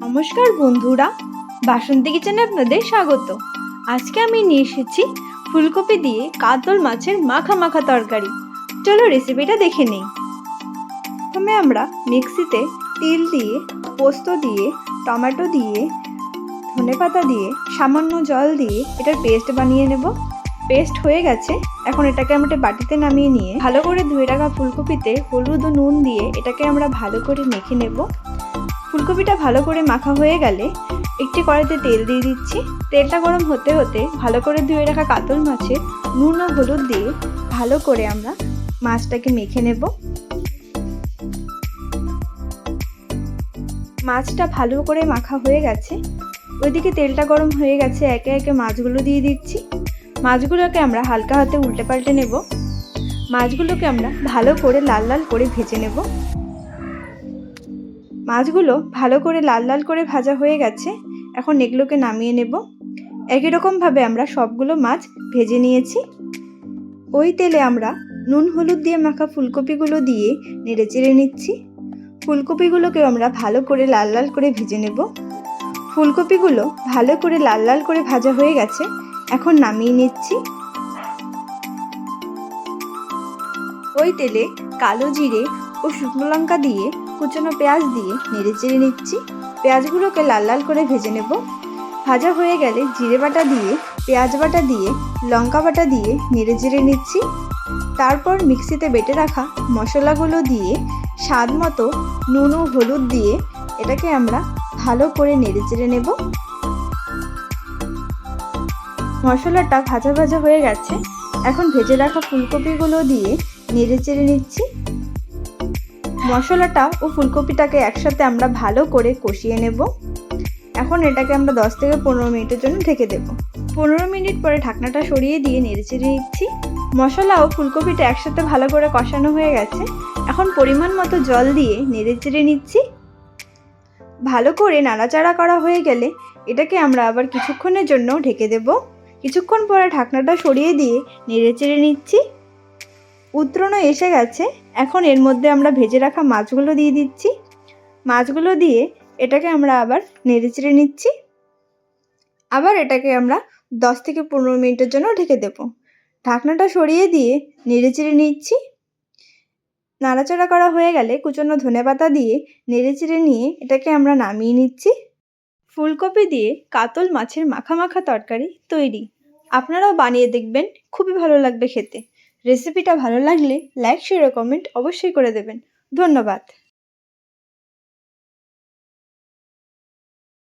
নমস্কার বন্ধুরা, বাসন্তী কিচেনে আপনাদের স্বাগত। আজকে আমি নিয়ে এসেছি ফুলকপি দিয়ে কাতল মাছের মাখা মাখা তরকারি। চলো রেসিপিটা দেখে নিই। প্রথমে আমরা মিক্সিতে তিল দিয়ে, পোস্ত দিয়ে, টমেটো দিয়ে, ধনেপাতা দিয়ে, সামান্য জল দিয়ে এটার পেস্ট বানিয়ে নেব। পেস্ট হয়ে গেছে, এখন এটাকে আমরা বাটিতে নামিয়ে নিয়ে ভালো করে ধুয়ে রাখা ফুলকপিতে হলুদ ও নুন দিয়ে এটাকে আমরা ভালো করে মেখে নেব। ফুলকপিটা ভালো করে মাখা হয়ে গেলে একটি কড়াইতে তেল দিয়ে দিচ্ছি। তেলটা গরম হতে হতে ভালো করে ধুয়ে রাখা কাতল মাছে নুন ও হলুদ দিয়ে ভালো করে আমরা মাছটাকে মেখে নেব। মাছটা ভালো করে মাখা হয়ে গেছে, ওইদিকে তেলটা গরম হয়ে গেছে, একে একে মাছগুলো দিয়ে দিচ্ছি। মাছগুলোকে আমরা হালকা হাতে উল্টে পাল্টে নেব। মাছগুলোকে আমরা ভালো করে লাল লাল করে ভেজে নেব। মাছগুলো ভালো করে লাল লাল করে ভাজা হয়ে গেছে, এখন এগুলোকে নামিয়ে নেব। একই রকমভাবে আমরা সবগুলো মাছ ভেজে নিয়েছি। ওই তেলে আমরা নুন হলুদ দিয়ে মাখা ফুলকপিগুলো দিয়ে নেড়ে চেড়ে নিচ্ছি। ফুলকপিগুলোকে আমরা ভালো করে লাল লাল করে ভেজে নেব। ফুলকপিগুলো ভালো করে লাল লাল করে ভাজা হয়ে গেছে, এখন নামিয়ে নিচ্ছি। ওই তেলে কালো জিরে ও শুকনো লঙ্কা দিয়ে কুচনো পেঁয়াজ দিয়ে নেড়ে চেড়ে নিচ্ছি। পেঁয়াজগুলোকে লাল লাল করে ভেজে নেব। ভাজা হয়ে গেলে জিরে বাটা দিয়ে, পেঁয়াজ বাটা দিয়ে, লঙ্কা বাটা দিয়ে নেড়ে চেড়ে নিচ্ছি। তারপর মিক্সিতে বেটে রাখা মশলাগুলো দিয়ে স্বাদ মতো নুন ও হলুদ দিয়ে এটাকে আমরা ভালো করে নেড়ে চেড়ে নেব। মশলাটা ভাজা ভাজা হয়ে গেছে, এখন ভেজে রাখা ফুলকপিগুলো দিয়ে নেড়ে চেড়ে নিচ্ছি। মশলাটা ও ফুলকপিটাকে একসাথে আমরা ভালো করে কষিয়ে নেব। এখন এটাকে আমরা 10 থেকে 15 মিনিটের জন্য ঢেকে দেব। 15 মিনিট পরে ঢাকনাটা সরিয়ে দিয়ে নেড়ে চেড়ে নিচ্ছি। মশলা ও ফুলকপিটা একসাথে ভালো করে কষানো হয়ে গেছে, এখন পরিমাণ মতো জল দিয়ে নেড়ে চেড়ে নিচ্ছি। ভালো করে নাড়াচাড়া করা হয়ে গেলে এটাকে আমরা আবার কিছুক্ষণের জন্য ঢেকে দেব। কিছুক্ষণ পরে ঢাকনাটা সরিয়ে দিয়ে নেড়ে চেড়ে নিচ্ছি। উতরোনো এসে গেছে, এখন এর মধ্যে আমরা ভেজে রাখা মাছগুলো দিয়ে দিচ্ছি। মাছগুলো দিয়ে এটাকে আমরা আবার নেড়ে চেড়ে নিচ্ছি। আবার এটাকে আমরা 10 থেকে 15 মিনিটের জন্য ঢেকে দেব। ঢাকনাটা সরিয়ে দিয়ে নেড়ে চেড়ে নিচ্ছি। নাড়াচাড়া করা হয়ে গেলে কুচনো ধনেপাতা দিয়ে নেড়ে চেড়ে নিয়ে এটাকে আমরা নামিয়ে নিচ্ছি। ফুলকপি দিয়ে কাতল মাছের মাখা মাখা তরকারি তৈরি। আপনারাও বানিয়ে দেখবেন, খুবই ভালো লাগবে খেতে। রেসিপিটা ভালো লাগলে লাইক, শেয়ার ও কমেন্ট অবশ্যই করে দেবেন। ধন্যবাদ।